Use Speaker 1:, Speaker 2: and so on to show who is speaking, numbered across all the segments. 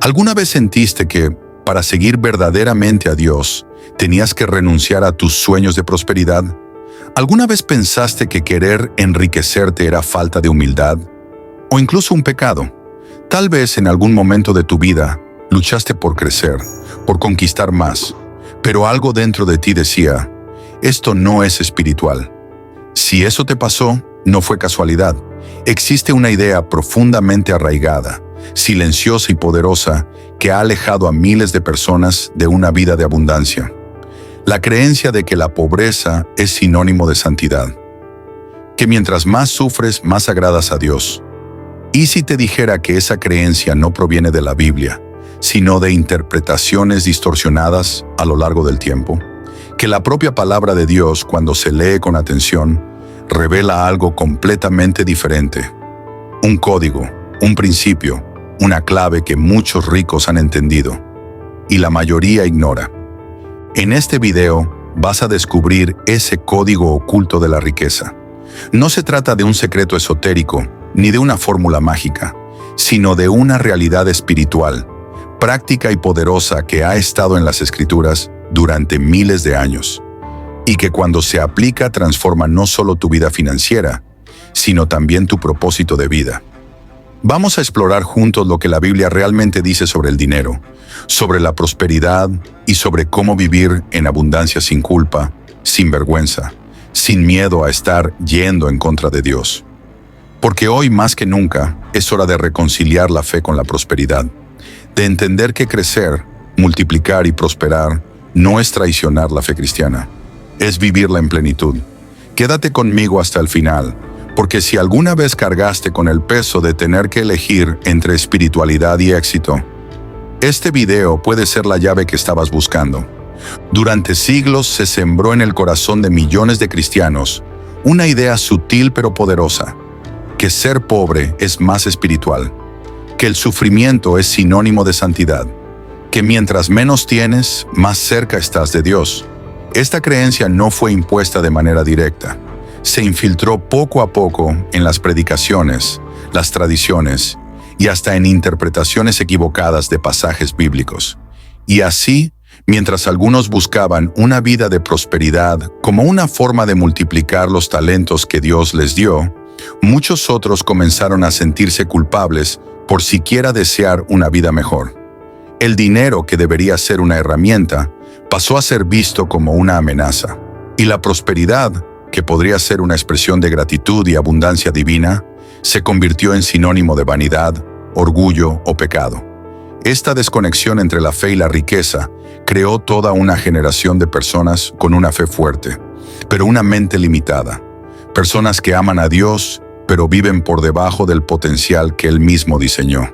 Speaker 1: ¿Alguna vez sentiste que, para seguir verdaderamente a Dios, tenías que renunciar a tus sueños de prosperidad? ¿Alguna vez pensaste que querer enriquecerte era falta de humildad? ¿O incluso un pecado? Tal vez en algún momento de tu vida luchaste por crecer, por conquistar más, pero algo dentro de ti decía, esto no es espiritual. Si eso te pasó, no fue casualidad. Existe una idea profundamente arraigada, silenciosa y poderosa, que ha alejado a miles de personas de una vida de abundancia. La creencia de que la pobreza es sinónimo de santidad. Que mientras más sufres, más agradas a Dios. ¿Y si te dijera que esa creencia no proviene de la Biblia, sino de interpretaciones distorsionadas a lo largo del tiempo? Que la propia palabra de Dios, cuando se lee con atención, revela algo completamente diferente. Un código, un principio, una clave que muchos ricos han entendido y la mayoría ignora. En este video vas a descubrir ese código oculto de la riqueza. No se trata de un secreto esotérico ni de una fórmula mágica, sino de una realidad espiritual, práctica y poderosa que ha estado en las Escrituras durante miles de años y que cuando se aplica transforma no solo tu vida financiera, sino también tu propósito de vida. Vamos a explorar juntos lo que la Biblia realmente dice sobre el dinero, sobre la prosperidad y sobre cómo vivir en abundancia sin culpa, sin vergüenza, sin miedo a estar yendo en contra de Dios. Porque hoy más que nunca es hora de reconciliar la fe con la prosperidad, de entender que crecer, multiplicar y prosperar no es traicionar la fe cristiana, es vivirla en plenitud. Quédate conmigo hasta el final, porque si alguna vez cargaste con el peso de tener que elegir entre espiritualidad y éxito, este video puede ser la llave que estabas buscando. Durante siglos se sembró en el corazón de millones de cristianos una idea sutil pero poderosa, que ser pobre es más espiritual, que el sufrimiento es sinónimo de santidad, que mientras menos tienes, más cerca estás de Dios. Esta creencia no fue impuesta de manera directa. Se infiltró poco a poco en las predicaciones, las tradiciones y hasta en interpretaciones equivocadas de pasajes bíblicos. Y así, mientras algunos buscaban una vida de prosperidad como una forma de multiplicar los talentos que Dios les dio, muchos otros comenzaron a sentirse culpables por siquiera desear una vida mejor. El dinero, que debería ser una herramienta, pasó a ser visto como una amenaza. Y la prosperidad, que podría ser una expresión de gratitud y abundancia divina, se convirtió en sinónimo de vanidad, orgullo o pecado. Esta desconexión entre la fe y la riqueza creó toda una generación de personas con una fe fuerte, pero una mente limitada. Personas que aman a Dios, pero viven por debajo del potencial que Él mismo diseñó.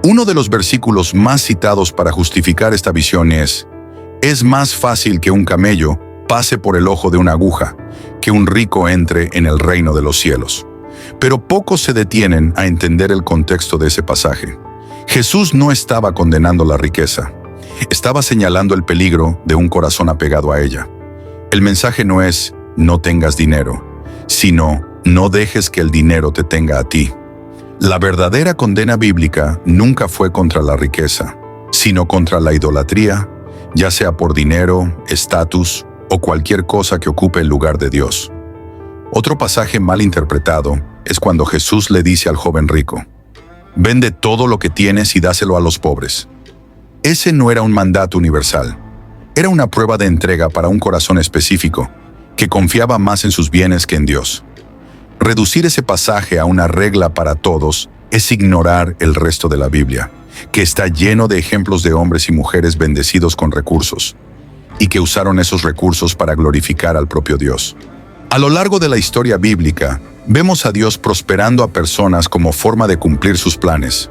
Speaker 1: Uno de los versículos más citados para justificar esta visión es más fácil que un camello pase por el ojo de una aguja, que un rico entre en el reino de los cielos. Pero pocos se detienen a entender el contexto de ese pasaje. Jesús no estaba condenando la riqueza, estaba señalando el peligro de un corazón apegado a ella. El mensaje no es no tengas dinero, sino no dejes que el dinero te tenga a ti. La verdadera condena bíblica nunca fue contra la riqueza, sino contra la idolatría, ya sea por dinero, estatus o cualquier cosa que ocupe el lugar de Dios. Otro pasaje mal interpretado es cuando Jesús le dice al joven rico, «Vende todo lo que tienes y dáselo a los pobres». Ese no era un mandato universal, era una prueba de entrega para un corazón específico que confiaba más en sus bienes que en Dios. Reducir ese pasaje a una regla para todos es ignorar el resto de la Biblia, que está lleno de ejemplos de hombres y mujeres bendecidos con recursos, y que usaron esos recursos para glorificar al propio Dios. A lo largo de la historia bíblica, vemos a Dios prosperando a personas como forma de cumplir sus planes.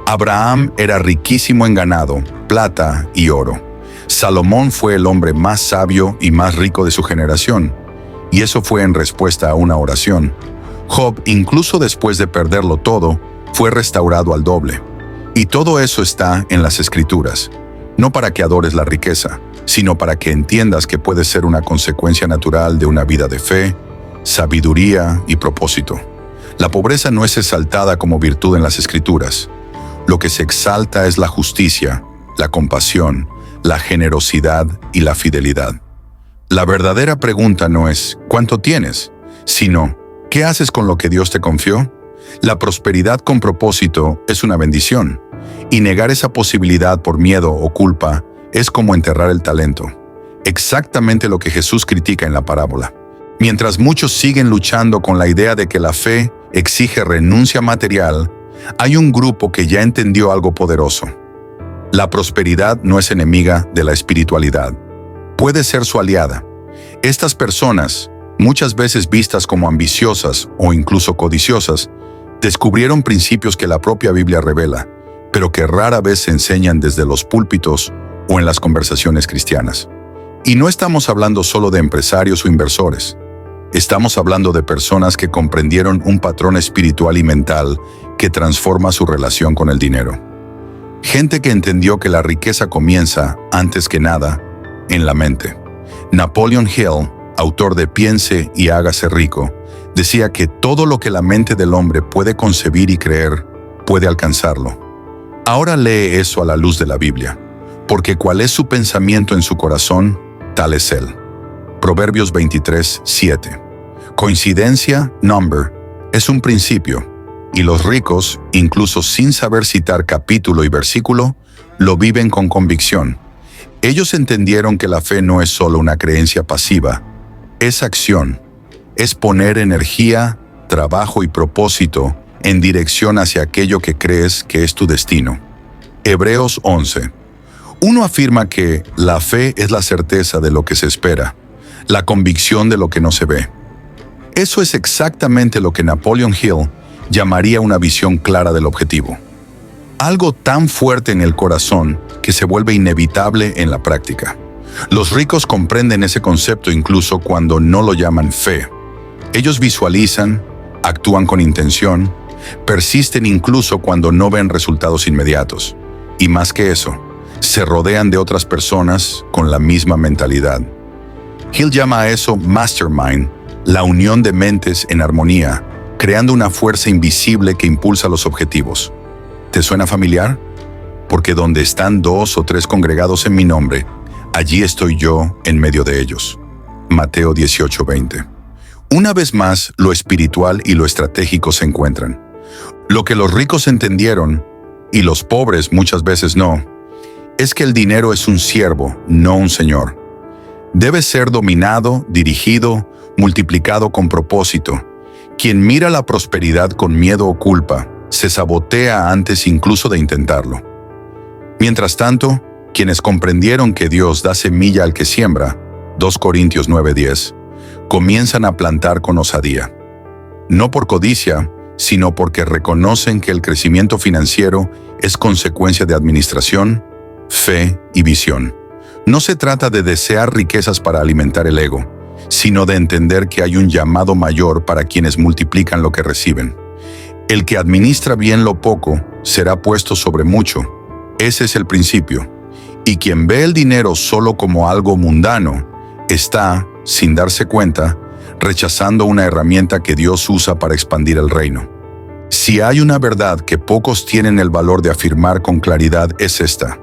Speaker 1: Abraham era riquísimo en ganado, plata y oro. Salomón fue el hombre más sabio y más rico de su generación, y eso fue en respuesta a una oración. Job, incluso después de perderlo todo, fue restaurado al doble. Y todo eso está en las Escrituras, no para que adores la riqueza, sino para que entiendas que puede ser una consecuencia natural de una vida de fe, sabiduría y propósito. La pobreza no es exaltada como virtud en las Escrituras. lo que se exalta es la justicia, la compasión, la generosidad y la fidelidad. La verdadera pregunta no es ¿cuánto tienes?, sino ¿qué haces con lo que Dios te confió? La prosperidad con propósito es una bendición, y negar esa posibilidad por miedo o culpa es como enterrar el talento. Exactamente lo que Jesús critica en la parábola. Mientras muchos siguen luchando con la idea de que la fe exige renuncia material, hay un grupo que ya entendió algo poderoso. La prosperidad no es enemiga de la espiritualidad. Puede ser su aliada. Estas personas, muchas veces vistas como ambiciosas o incluso codiciosas, descubrieron principios que la propia Biblia revela, pero que rara vez se enseñan desde los púlpitos o en las conversaciones cristianas. Y no estamos hablando solo de empresarios o inversores. Estamos hablando de personas que comprendieron un patrón espiritual y mental que transforma su relación con el dinero. Gente que entendió que la riqueza comienza, antes que nada, en la mente. Napoleon Hill, autor de Piense y hágase rico, decía que todo lo que la mente del hombre puede concebir y creer, puede alcanzarlo. Ahora lee eso a la luz de la Biblia, porque cuál es su pensamiento en su corazón, tal es él. Proverbios 23:7. Coincidencia, number, es un principio, y los ricos, incluso sin saber citar capítulo y versículo, lo viven con convicción. Ellos entendieron que la fe no es solo una creencia pasiva, es acción, es poner energía, trabajo y propósito en dirección hacia aquello que crees que es tu destino. Hebreos 11. Uno afirma que la fe es la certeza de lo que se espera, la convicción de lo que no se ve. Eso es exactamente lo que Napoleon Hill llamaría una visión clara del objetivo. Algo tan fuerte en el corazón que se vuelve inevitable en la práctica. Los ricos comprenden ese concepto incluso cuando no lo llaman fe. Ellos visualizan, actúan con intención, persisten incluso cuando no ven resultados inmediatos. Y más que eso, se rodean de otras personas con la misma mentalidad. Hill llama a eso mastermind, la unión de mentes en armonía, creando una fuerza invisible que impulsa los objetivos. ¿Te suena familiar? Porque donde están 2 o 3 congregados en mi nombre, allí estoy yo en medio de ellos. Mateo 18:20. Una vez más, lo espiritual y lo estratégico se encuentran. Lo que los ricos entendieron, y los pobres muchas veces no, es que el dinero es un siervo, no un señor. Debe ser dominado, dirigido, multiplicado con propósito. Quien mira la prosperidad con miedo o culpa, se sabotea antes incluso de intentarlo. Mientras tanto, quienes comprendieron que Dios da semilla al que siembra, 2 Corintios 9:10, comienzan a plantar con osadía. No por codicia, sino porque reconocen que el crecimiento financiero es consecuencia de administración, fe y visión. No se trata de desear riquezas para alimentar el ego, sino de entender que hay un llamado mayor para quienes multiplican lo que reciben. El que administra bien lo poco será puesto sobre mucho. Ese es el principio. Y quien ve el dinero solo como algo mundano, está, sin darse cuenta, rechazando una herramienta que Dios usa para expandir el reino. Si hay una verdad que pocos tienen el valor de afirmar con claridad, es esta.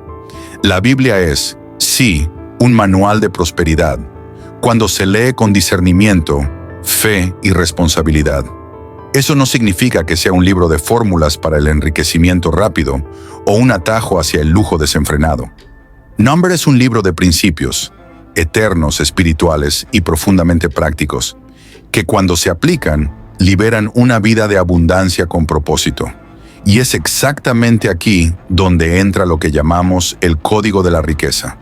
Speaker 1: La Biblia es, sí, un manual de prosperidad, cuando se lee con discernimiento, fe y responsabilidad. Eso no significa que sea un libro de fórmulas para el enriquecimiento rápido o un atajo hacia el lujo desenfrenado. Number es un libro de principios, eternos, espirituales y profundamente prácticos, que cuando se aplican, liberan una vida de abundancia con propósito. Y es exactamente aquí donde entra lo que llamamos el código de la riqueza,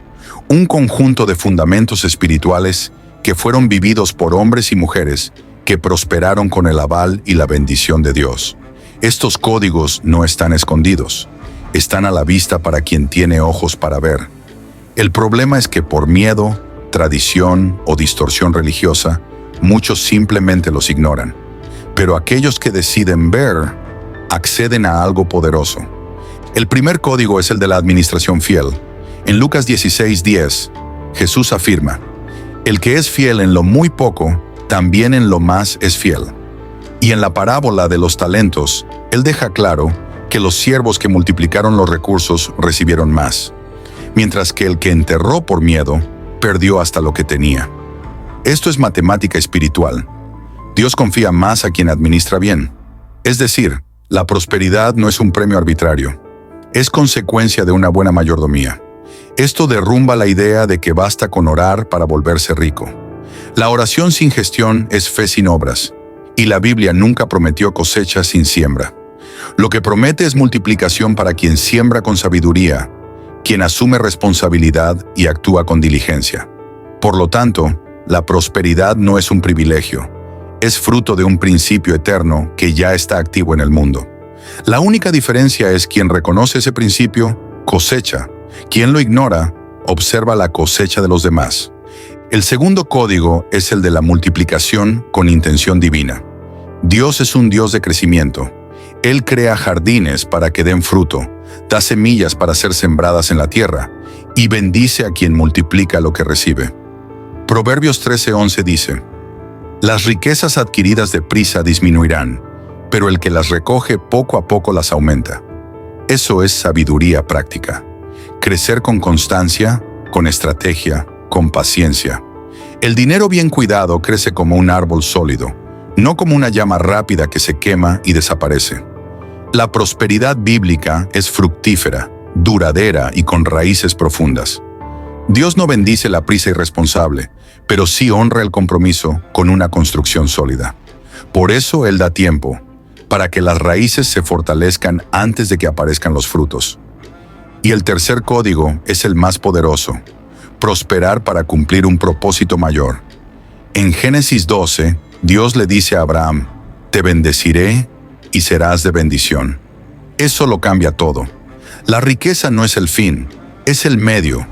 Speaker 1: un conjunto de fundamentos espirituales que fueron vividos por hombres y mujeres que prosperaron con el aval y la bendición de Dios. Estos códigos no están escondidos, están a la vista para quien tiene ojos para ver. El problema es que por miedo, tradición o distorsión religiosa, muchos simplemente los ignoran. Pero aquellos que deciden ver, acceden a algo poderoso. El primer código es el de la administración fiel. En Lucas 16:10, Jesús afirma, «El que es fiel en lo muy poco, también en lo más es fiel». Y en la parábola de los talentos, Él deja claro que los siervos que multiplicaron los recursos recibieron más, mientras que el que enterró por miedo perdió hasta lo que tenía. Esto es matemática espiritual. Dios confía más a quien administra bien. Es decir, la prosperidad no es un premio arbitrario, es consecuencia de una buena mayordomía. Esto derrumba la idea de que basta con orar para volverse rico. La oración sin gestión es fe sin obras, y la Biblia nunca prometió cosecha sin siembra. Lo que promete es multiplicación para quien siembra con sabiduría, quien asume responsabilidad y actúa con diligencia. Por lo tanto, la prosperidad no es un privilegio, es fruto de un principio eterno que ya está activo en el mundo. La única diferencia es quien reconoce ese principio, cosecha. Quien lo ignora, observa la cosecha de los demás. El segundo código es el de la multiplicación con intención divina. Dios es un Dios de crecimiento. Él crea jardines para que den fruto, da semillas para ser sembradas en la tierra y bendice a quien multiplica lo que recibe. Proverbios 13:11 dice: Las riquezas adquiridas deprisa disminuirán, pero el que las recoge poco a poco las aumenta. Eso es sabiduría práctica. Crecer con constancia, con estrategia, con paciencia. El dinero bien cuidado crece como un árbol sólido, no como una llama rápida que se quema y desaparece. La prosperidad bíblica es fructífera, duradera y con raíces profundas. Dios no bendice la prisa irresponsable, pero sí honra el compromiso con una construcción sólida. Por eso Él da tiempo, para que las raíces se fortalezcan antes de que aparezcan los frutos. Y el tercer código es el más poderoso: prosperar para cumplir un propósito mayor. En Génesis 12, Dios le dice a Abraham: Te bendeciré y serás de bendición. Eso lo cambia todo. La riqueza no es el fin, es el medio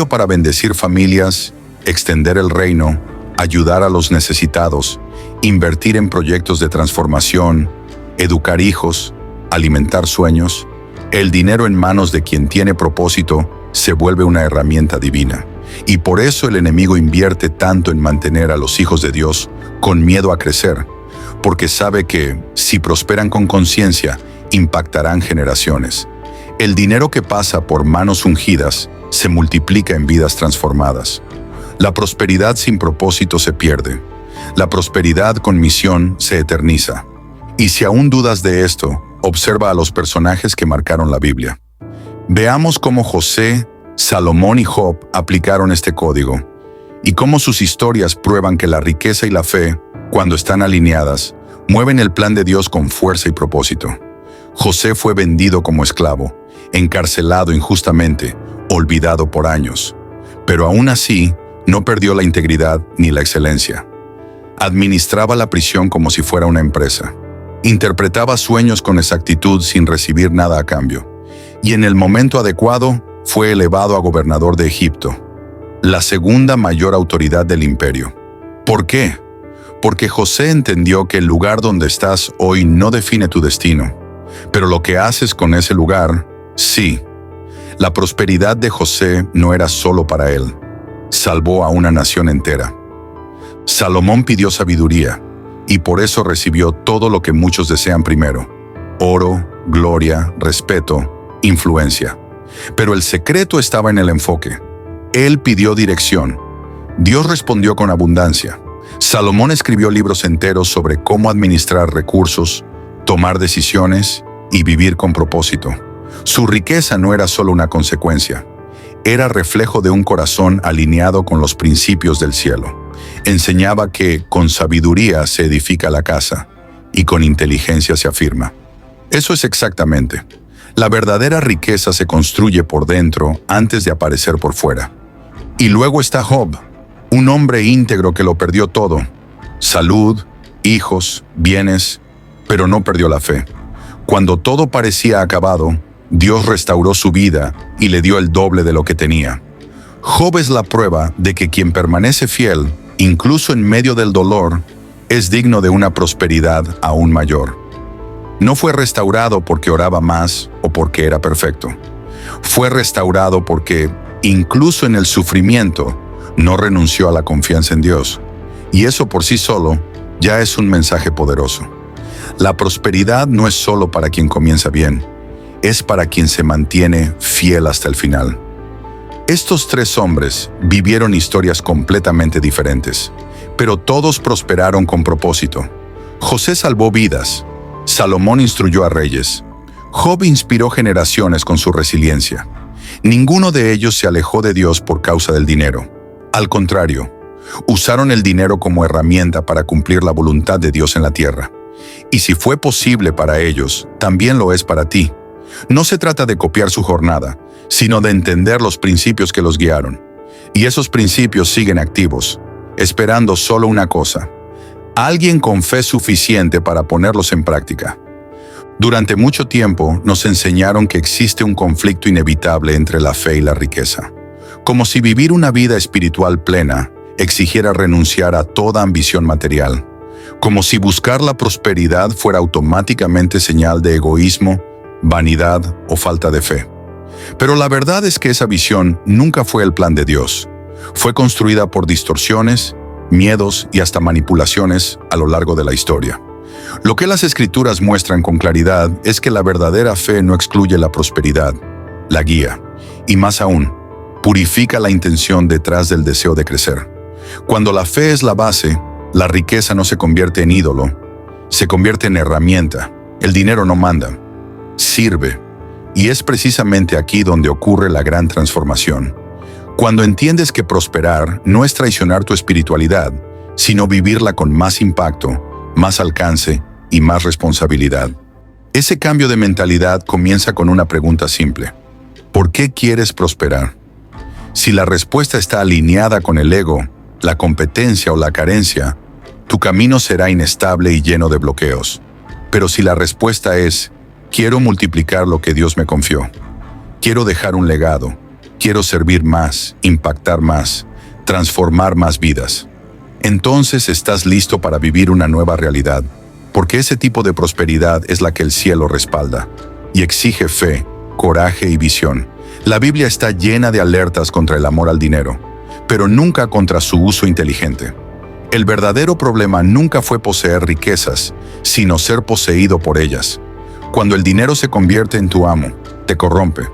Speaker 1: para bendecir familias, extender el reino, ayudar a los necesitados, invertir en proyectos de transformación, educar hijos, alimentar sueños. El dinero en manos de quien tiene propósito se vuelve una herramienta divina. Y por eso el enemigo invierte tanto en mantener a los hijos de Dios con miedo a crecer, porque sabe que, si prosperan con conciencia, impactarán generaciones. El dinero que pasa por manos ungidas se multiplica en vidas transformadas. La prosperidad sin propósito se pierde. La prosperidad con misión se eterniza. Y si aún dudas de esto, observa a los personajes que marcaron la Biblia. Veamos cómo José, Salomón y Job aplicaron este código, y cómo sus historias prueban que la riqueza y la fe, cuando están alineadas, mueven el plan de Dios con fuerza y propósito. José fue vendido como esclavo, encarcelado injustamente, olvidado por años, pero aún así no perdió la integridad ni la excelencia. Administraba la prisión como si fuera una empresa. Interpretaba sueños con exactitud sin recibir nada a cambio, y en el momento adecuado fue elevado a gobernador de Egipto, la segunda mayor autoridad del imperio. ¿Por qué? Porque José entendió que el lugar donde estás hoy no define tu destino, pero lo que haces con ese lugar, sí. La prosperidad de José no era solo para él, salvó a una nación entera. Salomón pidió sabiduría, y por eso recibió todo lo que muchos desean primero: oro, gloria, respeto, influencia. Pero el secreto estaba en el enfoque. Él pidió dirección. Dios respondió con abundancia. Salomón escribió libros enteros sobre cómo administrar recursos, tomar decisiones y vivir con propósito. Su riqueza no era solo una consecuencia, era reflejo de un corazón alineado con los principios del cielo. Enseñaba que con sabiduría se edifica la casa y con inteligencia se afirma. Eso es exactamente. La verdadera riqueza se construye por dentro antes de aparecer por fuera. Y luego está Job, un hombre íntegro que lo perdió todo: salud, hijos, bienes, pero no perdió la fe. Cuando todo parecía acabado, Dios restauró su vida y le dio el doble de lo que tenía. Job es la prueba de que quien permanece fiel, incluso en medio del dolor, es digno de una prosperidad aún mayor. No fue restaurado porque oraba más o porque era perfecto. Fue restaurado porque, incluso en el sufrimiento, no renunció a la confianza en Dios. Y eso por sí solo ya es un mensaje poderoso. La prosperidad no es solo para quien comienza bien, es para quien se mantiene fiel hasta el final. Estos tres hombres vivieron historias completamente diferentes, pero todos prosperaron con propósito. José salvó vidas, Salomón instruyó a reyes, Job inspiró generaciones con su resiliencia. Ninguno de ellos se alejó de Dios por causa del dinero. Al contrario, usaron el dinero como herramienta para cumplir la voluntad de Dios en la tierra. Y si fue posible para ellos, también lo es para ti. No se trata de copiar su jornada, sino de entender los principios que los guiaron. Y esos principios siguen activos, esperando solo una cosa: alguien con fe suficiente para ponerlos en práctica. Durante mucho tiempo nos enseñaron que existe un conflicto inevitable entre la fe y la riqueza, como si vivir una vida espiritual plena exigiera renunciar a toda ambición material, como si buscar la prosperidad fuera automáticamente señal de egoísmo, vanidad o falta de fe. Pero la verdad es que esa visión nunca fue el plan de Dios. Fue construida por distorsiones, miedos y hasta manipulaciones a lo largo de la historia. Lo que las Escrituras muestran con claridad es que la verdadera fe no excluye la prosperidad, la guía, y más aún, purifica la intención detrás del deseo de crecer. Cuando la fe es la base, la riqueza no se convierte en ídolo, se convierte en herramienta. El dinero no manda, sirve. Y es precisamente aquí donde ocurre la gran transformación. Cuando entiendes que prosperar no es traicionar tu espiritualidad, sino vivirla con más impacto, más alcance y más responsabilidad. Ese cambio de mentalidad comienza con una pregunta simple: ¿por qué quieres prosperar? Si la respuesta está alineada con el ego, la competencia o la carencia, tu camino será inestable y lleno de bloqueos. Pero si la respuesta es: quiero multiplicar lo que Dios me confió, quiero dejar un legado, quiero servir más, impactar más, transformar más vidas, entonces estás listo para vivir una nueva realidad, porque ese tipo de prosperidad es la que el cielo respalda y exige fe, coraje y visión. La Biblia está llena de alertas contra el amor al dinero, pero nunca contra su uso inteligente. El verdadero problema nunca fue poseer riquezas, sino ser poseído por ellas. Cuando el dinero se convierte en tu amo, te corrompe.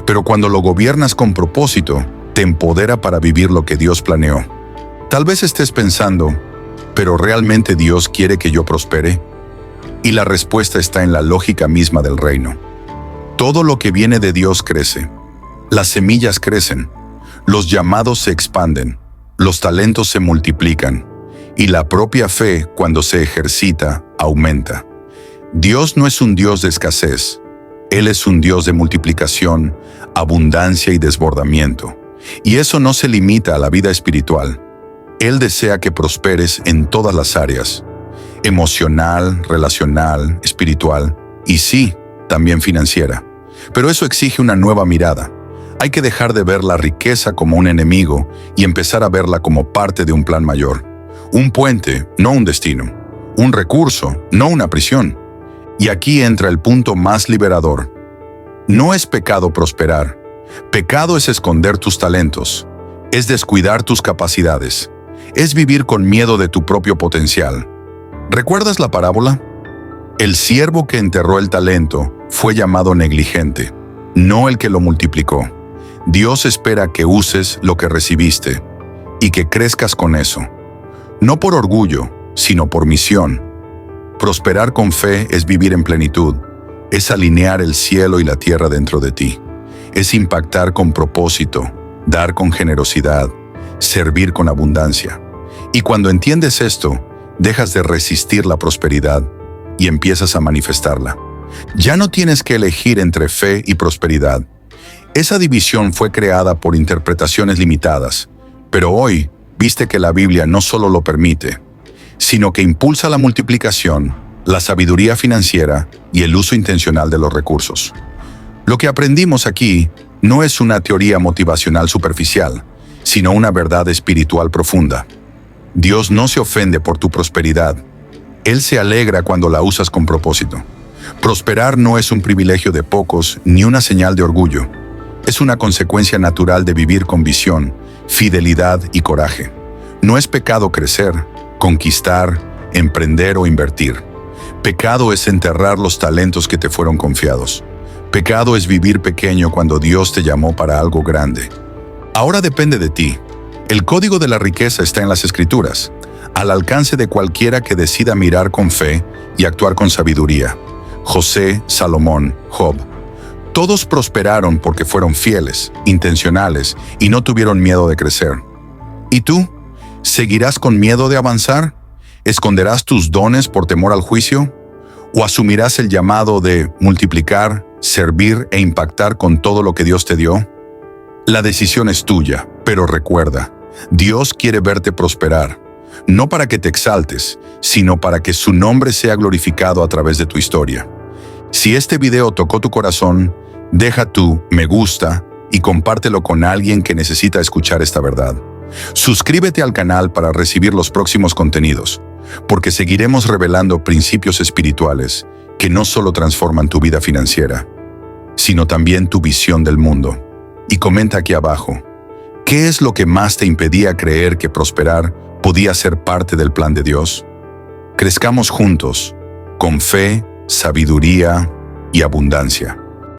Speaker 1: Pero cuando lo gobiernas con propósito, te empodera para vivir lo que Dios planeó. Tal vez estés pensando: ¿pero realmente Dios quiere que yo prospere? Y la respuesta está en la lógica misma del reino. Todo lo que viene de Dios crece. Las semillas crecen, los llamados se expanden, los talentos se multiplican, y la propia fe, cuando se ejercita, aumenta. Dios no es un Dios de escasez. Él es un Dios de multiplicación, abundancia y desbordamiento. Y eso no se limita a la vida espiritual. Él desea que prosperes en todas las áreas: emocional, relacional, espiritual y sí, también financiera. Pero eso exige una nueva mirada. Hay que dejar de ver la riqueza como un enemigo y empezar a verla como parte de un plan mayor. Un puente, no un destino. Un recurso, no una prisión. Y aquí entra el punto más liberador. No es pecado prosperar. Pecado es esconder tus talentos. Es descuidar tus capacidades. Es vivir con miedo de tu propio potencial. ¿Recuerdas la parábola? El siervo que enterró el talento fue llamado negligente, no el que lo multiplicó. Dios espera que uses lo que recibiste y que crezcas con eso. No por orgullo, sino por misión. Prosperar con fe es vivir en plenitud, es alinear el cielo y la tierra dentro de ti. Es impactar con propósito, dar con generosidad, servir con abundancia. Y cuando entiendes esto, dejas de resistir la prosperidad y empiezas a manifestarla. Ya no tienes que elegir entre fe y prosperidad. Esa división fue creada por interpretaciones limitadas, pero hoy viste que la Biblia no solo lo permite, sino que impulsa la multiplicación, la sabiduría financiera y el uso intencional de los recursos. Lo que aprendimos aquí no es una teoría motivacional superficial, sino una verdad espiritual profunda. Dios no se ofende por tu prosperidad. Él se alegra cuando la usas con propósito. Prosperar no es un privilegio de pocos ni una señal de orgullo. Es una consecuencia natural de vivir con visión, fidelidad y coraje. No es pecado crecer, conquistar, emprender o invertir. Pecado es enterrar los talentos que te fueron confiados. Pecado es vivir pequeño cuando Dios te llamó para algo grande. Ahora depende de ti. El código de la riqueza está en las Escrituras, al alcance de cualquiera que decida mirar con fe y actuar con sabiduría. José, Salomón, Job. Todos prosperaron porque fueron fieles, intencionales y no tuvieron miedo de crecer. ¿Y tú? ¿Seguirás con miedo de avanzar? ¿Esconderás tus dones por temor al juicio? ¿O asumirás el llamado de multiplicar, servir e impactar con todo lo que Dios te dio? La decisión es tuya, pero recuerda, Dios quiere verte prosperar, no para que te exaltes, sino para que su nombre sea glorificado a través de tu historia. Si este video tocó tu corazón, deja tu me gusta y compártelo con alguien que necesita escuchar esta verdad. Suscríbete al canal para recibir los próximos contenidos, porque seguiremos revelando principios espirituales que no solo transforman tu vida financiera, sino también tu visión del mundo. Y comenta aquí abajo, ¿qué es lo que más te impedía creer que prosperar podía ser parte del plan de Dios? Crezcamos juntos, con fe, sabiduría y abundancia.